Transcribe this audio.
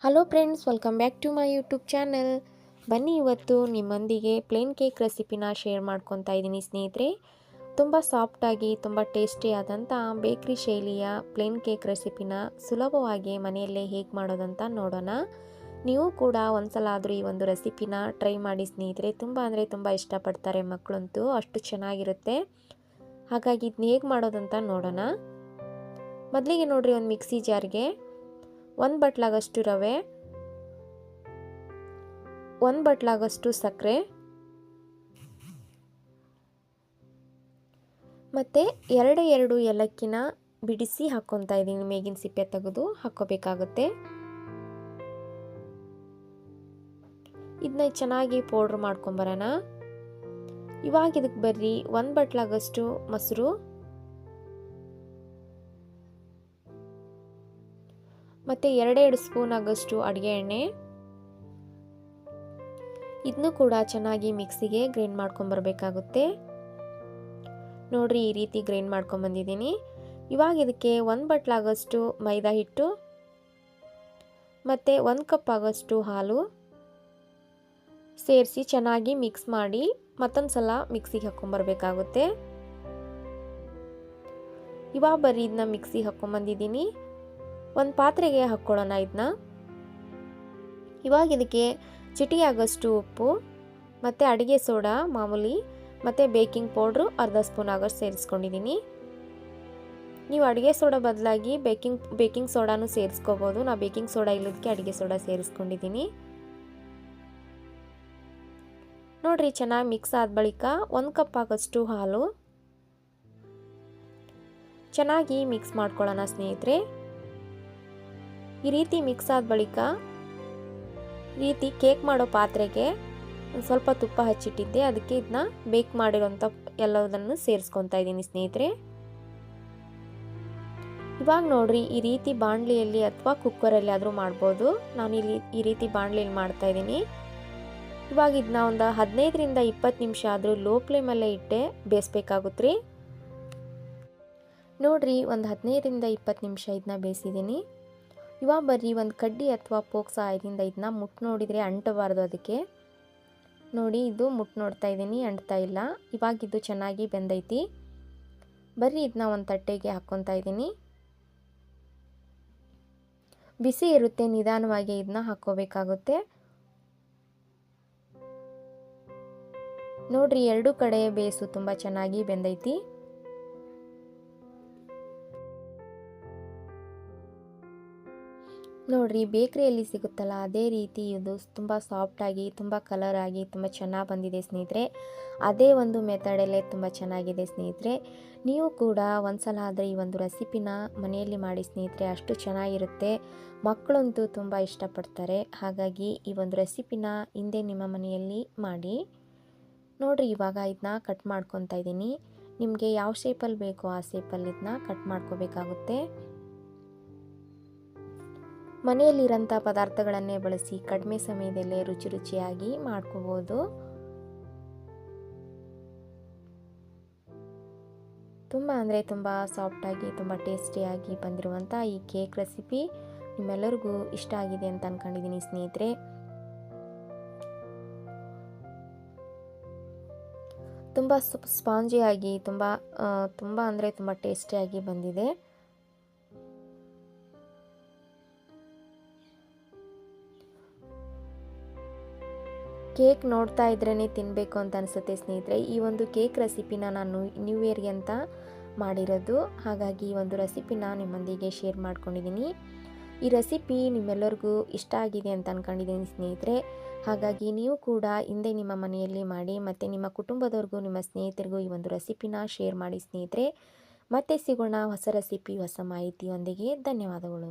Hello friends, welcome back to my YouTube channel. ಬನ್ನಿ ಇವತ್ತು ನಿಮ್ಮೊಂದಿಗೆ ಪ್ಲೇನ್ ಕೇಕ್ ರೆಸಿಪಿನ ಶೇರ್ ಮಾಡ್ಕೊತಾ ಇದ್ದೀನಿ ಸ್ನೇಹಿತರೆ. ತುಂಬ ಸಾಫ್ಟಾಗಿ ತುಂಬ ಟೇಸ್ಟಿಯಾದಂಥ ಬೇಕ್ರಿ ಶೈಲಿಯ ಪ್ಲೇನ್ ಕೇಕ್ ರೆಸಿಪಿನ ಸುಲಭವಾಗಿ ಮನೆಯಲ್ಲೇ ಹೇಗೆ ಮಾಡೋದಂತ ನೋಡೋಣ. ನೀವು ಕೂಡ ಒಂದ್ಸಲ ಆದರೂ ಈ ಒಂದು ರೆಸಿಪಿನ ಟ್ರೈ ಮಾಡಿ ಸ್ನೇಹಿತರೆ. ತುಂಬ ಅಂದರೆ ತುಂಬ ಇಷ್ಟಪಡ್ತಾರೆ ಮಕ್ಕಳಂತೂ, ಅಷ್ಟು ಚೆನ್ನಾಗಿರುತ್ತೆ. ಹಾಗಾಗಿ ಇದನ್ನ ಹೇಗೆ ಮಾಡೋದಂತ ನೋಡೋಣ. ಮೊದಲಿಗೆ ನೋಡ್ರಿ, ಒಂದು ಮಿಕ್ಸಿ ಜಾರ್ಗೆ 1 ಬಟ್ಲಾಗಷ್ಟು ರವೆ, 1 ಬಟ್ಲಾಗಷ್ಟು ಸಕ್ಕರೆ ಮತ್ತು 2 ಏಲಕ್ಕಿನ ಬಿಡಿಸಿ ಹಾಕ್ಕೊತಾ ಇದ್ದೀನಿ. ಮೇಗಿನ ಸಿಪ್ಪೆ ತೆಗೆದು ಹಾಕ್ಕೋಬೇಕಾಗುತ್ತೆ. ಇದನ್ನ ಚೆನ್ನಾಗಿ ಪೌಡ್ರ್ ಮಾಡ್ಕೊಂಬರೋಣ. ಇವಾಗ ಇದಕ್ಕೆ ಬರ್ರಿ 1 ಬಟ್ಲಾಗಷ್ಟು ಮೊಸರು ಮತ್ತು 2 ಸ್ಪೂನ್ ಆಗಷ್ಟು ಅಡುಗೆ ಎಣ್ಣೆ. ಇದನ್ನು ಕೂಡ ಚೆನ್ನಾಗಿ ಮಿಕ್ಸಿಗೆ ಗ್ರೈಂಡ್ ಮಾಡ್ಕೊಂಬರ್ಬೇಕಾಗುತ್ತೆ. ನೋಡ್ರಿ, ಈ ರೀತಿ ಗ್ರೈಂಡ್ ಮಾಡ್ಕೊಂಬಂದಿದ್ದೀನಿ. ಇವಾಗ ಇದಕ್ಕೆ 1 ಬಟ್ಲಾಗಷ್ಟು ಮೈದಾ ಹಿಟ್ಟು ಮತ್ತು 1 ಕಪ್ ಆಗಷ್ಟು ಹಾಲು ಸೇರಿಸಿ ಚೆನ್ನಾಗಿ ಮಿಕ್ಸ್ ಮಾಡಿ ಮತ್ತೊಂದು ಸಲ ಮಿಕ್ಸಿಗೆ ಹಾಕ್ಕೊಂಬರ್ಬೇಕಾಗುತ್ತೆ. ಇವಾಗ ಬರ್ರಿ ಇದನ್ನ ಮಿಕ್ಸಿಗೆ ಹಾಕ್ಕೊಂಬಂದಿದ್ದೀನಿ. ಒಂದು ಪಾತ್ರೆಗೆ ಹಾಕ್ಕೊಳ್ಳೋಣ ಇದನ್ನ. ಇವಾಗ ಇದಕ್ಕೆ ಚಿಟಿಯಾಗಷ್ಟು ಉಪ್ಪು ಮತ್ತು ಅಡುಗೆ ಸೋಡಾ ಮಾಮೂಲಿ ಮತ್ತು ಬೇಕಿಂಗ್ ಪೌಡ್ರು ಅರ್ಧ ಸ್ಪೂನ್ ಆಗಷ್ಟು ಸೇರಿಸ್ಕೊಂಡಿದ್ದೀನಿ. ನೀವು ಅಡುಗೆ ಸೋಡಾ ಬದಲಾಗಿ ಬೇಕಿಂಗ್ ಸೋಡಾನು ಸೇರಿಸ್ಕೋಬೋದು. ನಾನು ಬೇಕಿಂಗ್ ಸೋಡಾ ಇಲ್ಲದಕ್ಕೆ ಅಡುಗೆ ಸೋಡಾ ಸೇರಿಸ್ಕೊಂಡಿದ್ದೀನಿ. ನೋಡಿರಿ, ಚೆನ್ನಾಗಿ ಮಿಕ್ಸ್ ಆದ ಬಳಿಕ 1 ಕಪ್ ಆಗಷ್ಟು ಹಾಲು ಚೆನ್ನಾಗಿ ಮಿಕ್ಸ್ ಮಾಡ್ಕೊಳ್ಳೋಣ ಸ್ನೇಹಿತರೆ. ಈ ರೀತಿ ಮಿಕ್ಸ್ ಆದ ಬಳಿಕ ಈ ರೀತಿ ಕೇಕ್ ಮಾಡೋ ಪಾತ್ರೆಗೆ ಒಂದು ಸ್ವಲ್ಪ ತುಪ್ಪ ಹಚ್ಚಿಟ್ಟಿದ್ದೆ, ಅದಕ್ಕೆ ಇದನ್ನ ಬೇಕ್ ಮಾಡಿರೋಂಥ ಎಲ್ಲದನ್ನು ಸೇರಿಸ್ಕೊತಾ ಇದ್ದೀನಿ ಸ್ನೇಹಿತರೆ. ಇವಾಗ ನೋಡ್ರಿ, ಈ ರೀತಿ ಬಾಣಲಿಯಲ್ಲಿ ಅಥವಾ ಕುಕ್ಕರಲ್ಲಿ ಆದರೂ ಮಾಡ್ಬೋದು. ನಾನು ಇಲ್ಲಿ ಈ ರೀತಿ ಬಾಣಲಿಯಲ್ಲಿ ಮಾಡ್ತಾ ಇದ್ದೀನಿ. ಇವಾಗ ಇದನ್ನ ಒಂದು 15ರಿಂದ 20 ನಿಮಿಷ ಆದರೂ ಲೋ ಫ್ಲೇಮಲ್ಲೇ ಇಟ್ಟೆ ಬೇಯಿಸ್ಬೇಕಾಗುತ್ತೆ ರೀ. ನೋಡ್ರಿ, ಒಂದು 15ರಿಂದ 20 ನಿಮಿಷ ಇದನ್ನ ಬೇಯಿಸಿದ್ದೀನಿ. ಇವಾಗ ಬರ್ರಿ, ಒಂದು ಕಡ್ಡಿ ಅಥವಾ ಪೋಕ್ ಸಹಾಯದಿಂದ ಇದನ್ನ ಮುಟ್ಟು ನೋಡಿದರೆ ಅಂಟಬಾರ್ದು. ಅದಕ್ಕೆ ನೋಡಿ, ಇದು ಮುಟ್ಟು ನೋಡ್ತಾ ಇದ್ದೀನಿ, ಅಂಟ್ತಾ ಇಲ್ಲ. ಇವಾಗ ಇದು ಚೆನ್ನಾಗಿ ಬೆಂದೈತಿ. ಬರ್ರಿ, ಇದನ್ನ ಒಂದು ತಟ್ಟೆಗೆ ಹಾಕ್ಕೊತಾ ಇದ್ದೀನಿ. ಬಿಸಿ ಇರುತ್ತೆ, ನಿಧಾನವಾಗಿ ಇದನ್ನ ಹಾಕ್ಕೋಬೇಕಾಗುತ್ತೆ. ನೋಡ್ರಿ, 2 ಕಡೆ ಬೇಸು ತುಂಬ ಚೆನ್ನಾಗಿ ಬೆಂದೈತಿ. ನೋಡ್ರಿ, ಬೇಕ್ರಿಯಲ್ಲಿ ಸಿಗುತ್ತಲ್ಲ ಅದೇ ರೀತಿ ಇದು ತುಂಬ ಸಾಫ್ಟಾಗಿ ತುಂಬ ಕಲರ್ ಆಗಿ ತುಂಬ ಚೆನ್ನಾಗಿ ಬಂದಿದೆ ಸ್ನೇಹಿತರೆ. ಅದೇ ಒಂದು ಮೆಥಡಲ್ಲೇ ತುಂಬ ಚೆನ್ನಾಗಿದೆ ಸ್ನೇಹಿತರೆ. ನೀವು ಕೂಡ ಒಂದ್ಸಲ ಆದರೆ ಈ ಒಂದು ರೆಸಿಪಿನ ಮನೆಯಲ್ಲಿ ಮಾಡಿ ಸ್ನೇಹಿತರೆ, ಅಷ್ಟು ಚೆನ್ನಾಗಿರುತ್ತೆ. ಮಕ್ಕಳಂತೂ ತುಂಬ ಇಷ್ಟಪಡ್ತಾರೆ. ಹಾಗಾಗಿ ಈ ಒಂದು ರೆಸಿಪಿನ ಹಿಂದೆ ನಿಮ್ಮ ಮನೆಯಲ್ಲಿ ಮಾಡಿ ನೋಡ್ರಿ. ಇವಾಗ ಇದನ್ನ ಕಟ್ ಮಾಡ್ಕೊತಾ ಇದ್ದೀನಿ. ನಿಮಗೆ ಯಾವ ಶೇಪಲ್ಲಿ ಬೇಕೋ ಆ ಶೇಪಲ್ಲಿ ಇದನ್ನ ಕಟ್ ಮಾಡ್ಕೋಬೇಕಾಗುತ್ತೆ. ಮನೆಯಲ್ಲಿರೋಂಥ ಪದಾರ್ಥಗಳನ್ನೇ ಬಳಸಿ ಕಡಿಮೆ ಸಮಯದಲ್ಲೇ ರುಚಿಯಾಗಿ ಮಾಡ್ಕೋಬೋದು. ತುಂಬ ಅಂದರೆ ತುಂಬ ಸಾಫ್ಟಾಗಿ ತುಂಬ ಟೇಸ್ಟಿಯಾಗಿ ಬಂದಿರುವಂಥ ಈ ಕೇಕ್ ರೆಸಿಪಿ ನಿಮ್ಮೆಲ್ಲರಿಗೂ ಇಷ್ಟ ಆಗಿದೆ ಅಂತ ಅಂದ್ಕೊಂಡಿದ್ದೀನಿ ಸ್ನೇಹಿತರೆ. ತುಂಬ ಸ್ಪಾಂಜಿಯಾಗಿ ತುಂಬ ಅಂದರೆ ತುಂಬ ಟೇಸ್ಟಿಯಾಗಿ ಬಂದಿದೆ. ಕೇಕ್ ನೋಡ್ತಾ ಇದ್ರೇ ತಿನ್ನಬೇಕು ಅಂತ ಅನಿಸುತ್ತೆ ಸ್ನೇಹಿತರೆ. ಈ ಒಂದು ಕೇಕ್ ರೆಸಿಪಿನ ನಾನು ನ್ಯೂ ಇಯರ್ಗೆ ಅಂತ ಮಾಡಿರೋದು. ಹಾಗಾಗಿ ಈ ಒಂದು ರೆಸಿಪಿನ ನಿಮ್ಮೊಂದಿಗೆ ಶೇರ್ ಮಾಡ್ಕೊಂಡಿದ್ದೀನಿ. ಈ ರೆಸಿಪಿ ನಿಮ್ಮೆಲ್ಲರಿಗೂ ಇಷ್ಟ ಆಗಿದೆ ಅಂತ ಅಂದ್ಕೊಂಡಿದ್ದೀನಿ ಸ್ನೇಹಿತರೆ. ಹಾಗಾಗಿ ನೀವು ಕೂಡ ಹಿಂದೆ ನಿಮ್ಮ ಮನೆಯಲ್ಲಿ ಮಾಡಿ ಮತ್ತು ನಿಮ್ಮ ಕುಟುಂಬದವ್ರಿಗೂ ನಿಮ್ಮ ಸ್ನೇಹಿತರಿಗೂ ಈ ಒಂದು ರೆಸಿಪಿನ ಶೇರ್ ಮಾಡಿ ಸ್ನೇಹಿತರೆ. ಮತ್ತೆ ಸಿಗೋಣ ಹೊಸ ರೆಸಿಪಿ ಹೊಸ ಮಾಹಿತಿಯೊಂದಿಗೆ. ಧನ್ಯವಾದಗಳು.